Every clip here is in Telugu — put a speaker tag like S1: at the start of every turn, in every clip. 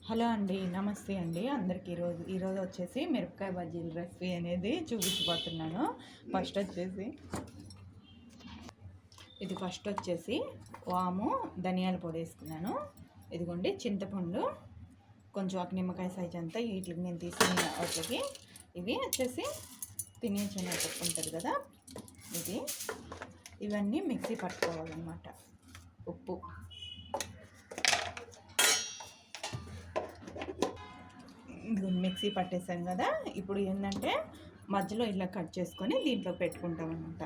S1: హలో అండి, నమస్తే అండి అందరికీ. ఈరోజు వచ్చేసి మిరపకాయ బజ్జీల రెసిపీ అనేది చూపించబోతున్నాను. ఫస్ట్ వచ్చేసి వాము ధనియాల పొడి వేసుకున్నాను. ఇదిగోండి చింతపండు కొంచెం ఒక నిమ్మకాయ సైజ్ అంతా వీటికి నేను తీసుకున్న వాటికి. ఇవి వచ్చేసి తినే శనగపప్పు ఉంటుంది కదా, ఇవన్నీ మిక్సీ పట్టుకోవాలన్నమాట. ఉప్పు, మిక్సీ పట్టేసాం కదా. ఇప్పుడు ఏంటంటే మధ్యలో ఇలా కట్ చేసుకొని దీంట్లో పెట్టుకుంటాం అన్నమాట.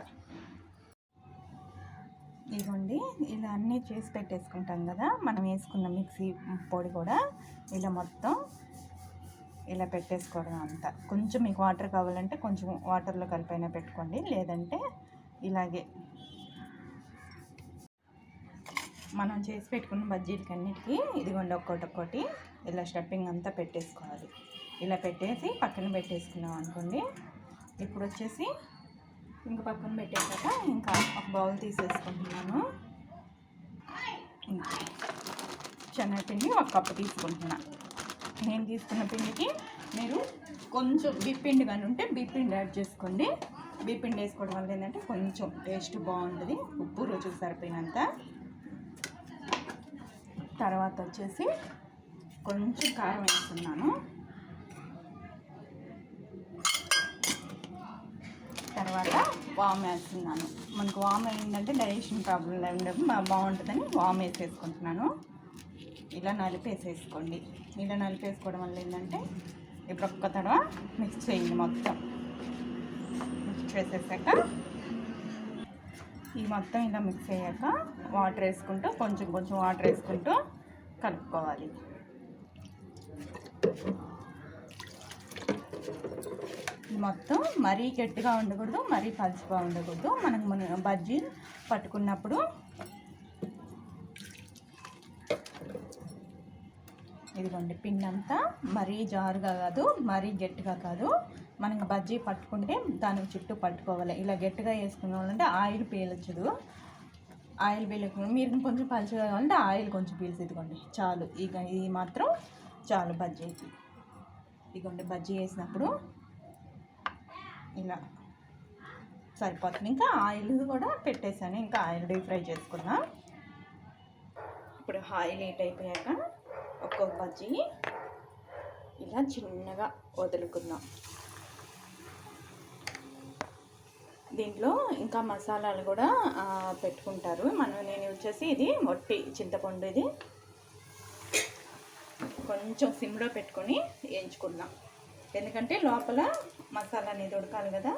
S1: ఇదిగోండి ఇలా అన్నీ చేసి పెట్టేసుకుంటాం కదా. మనం వేసుకున్న మిక్సీ పొడి కూడా ఇలా మొత్తం ఇలా పెట్టేసుకోవడం అంతా. కొంచెం మీకు వాటర్ కావాలంటే కొంచెం వాటర్లో కలిపైనా పెట్టుకోండి, లేదంటే ఇలాగే మనం చేసి పెట్టుకున్న బజ్జీలకి అన్నిటికీ ఇదిగోండి ఒక్కొక్కటి ఇలా స్టఫింగ్ అంతా పెట్టేసుకోవాలి. ఇలా పెట్టేసి పక్కన పెట్టేసుకున్నాం అనుకోండి. ఇప్పుడు వచ్చేసి ఇంకా పక్కన పెట్టేసాక ఇంకా ఒక బౌల్ తీసేసుకుంటున్నాను. శనగపిండి ఒక కప్పు తీసుకుంటున్నాను. నేను తీసుకున్న పిండికి మీరు కొంచెం బిప్పిండి కానీ ఉంటే బిప్పిండి యాడ్ చేసుకోండి. బిప్పిండి వేసుకోవడం వల్ల ఏంటంటే కొంచెం టేస్ట్ బాగుంటుంది, ఉప్పు రుచికి సరిపోయినంత. తర్వాత వచ్చేసి కొంచెం కారం వేస్తున్నాను. తర్వాత వామ్ వేస్తున్నాను. మనకు వామ్ ఏంటంటే డైజెషన్ ప్రాబ్లం లేకుండా బాగుంటుందని వామ్ వేసేసుకుంటున్నాను. ఇలా నలిపేసేసుకోండి. ఇలా నలిపేసుకోవడం వల్ల ఏంటంటే ఇప్పుడు ఒక్క తడవ మిక్స్ చేయండి. మొత్తం మిక్స్ చేసేసాక ఈ మొత్తం ఇలా మిక్స్ అయ్యాక వాటర్ వేసుకుంటూ కొంచెం వాటర్ వేసుకుంటూ కలుపుకోవాలి. మొత్తం మరీ గట్టిగా ఉండకూడదు, మరీ పలుచగా ఉండకూడదు. మనం బజ్జీ పట్టుకున్నప్పుడు ఇదిగోండి పిండి అంతా మరీ జారుగా కాదు, మరీ గట్టిగా కాదు. మనకి బజ్జీ పట్టుకుంటే దానికి చుట్టూ పట్టుకోవాలి. ఇలా గట్టిగా వేసుకునే వాళ్ళంటే ఆయిల్ పీల్చదు. ఆయిల్ పీలకుండా మీరు కొంచెం పలుచగా కావాలంటే ఆయిల్ కొంచెం పీల్చి ఇదిగోండి చాలు. ఇది మాత్రం చాలు బజ్జీకి. ఇదిగోండి బజ్జీ వేసినప్పుడు ఇలా సరిపోతుంది. ఇంకా ఆయిల్ కూడా పెట్టేసాను, ఇంకా ఆయిల్ డీప్ ఫ్రై చేసుకున్నా. ఇప్పుడు ఆయిల్ హీట్ అయిపోయాక ఒక్కొక్క బజ్జీ ఇలా చిన్నగా వదులుకుందాం. దీంట్లో ఇంకా మసాలాలు కూడా పెట్టుకుంటారు. నేను వచ్చేసి ఇది వట్టి చింతపండు, ఇది కొంచెం సిమ్లో పెట్టుకొని వేయించుకుందాం. ఎందుకంటే లోపల మసాలా అనేది ఉడకాలి కదా.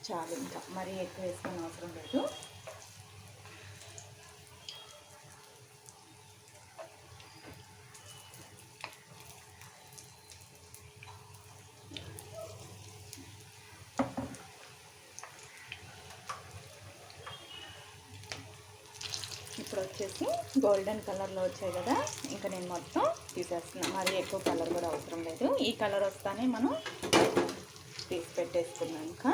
S1: చాలు, ఇంకా మరీ ఎక్కువ వేసుకొని అవసరం లేదు. ఇప్పుడు వచ్చేసి గోల్డెన్ కలర్లో వచ్చాయి కదా, ఇంకా నేను మొత్తం తీసేస్తున్నాను. మరి ఎక్కువ కలర్ కూడా అవసరం లేదు. ఈ కలర్ వస్తానే మనం తీసి పెట్టేసుకున్నాం. ఇంకా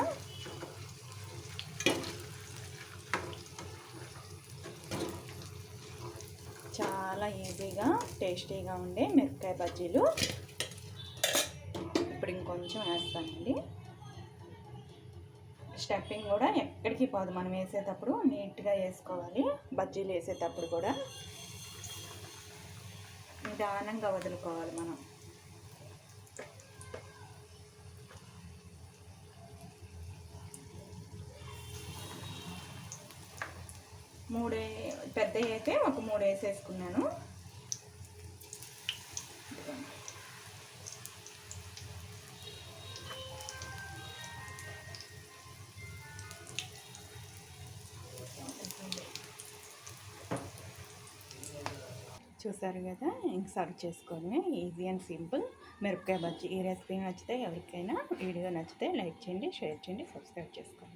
S1: చాలా ఈజీగా టేస్టీగా ఉండే మిరపకాయ బజ్జీలు ఇప్పుడు ఇంకొంచెం వేస్తానండి. స్టఫింగ్ కూడా ఎక్కడికి పోదు. మనం వేసేటప్పుడు నీట్గా వేసుకోవాలి. బజ్జీలు వేసేటప్పుడు కూడా నిదానంగా వదులుకోవాలి మనం. పెద్దవి అయితే ఒక 3 వేసేసుకున్నాను. చూసారు కదా, ఇంక సర్వ్ చేసుకొని ఈజీ అండ్ సింపుల్ మిరపకాయ బజ్జీ. ఈ రెసిపీ నచ్చితే ఎవరికైనా వీడియో నచ్చితే లైక్ చేయండి, షేర్ చేయండి, సబ్స్క్రైబ్ చేసుకోండి.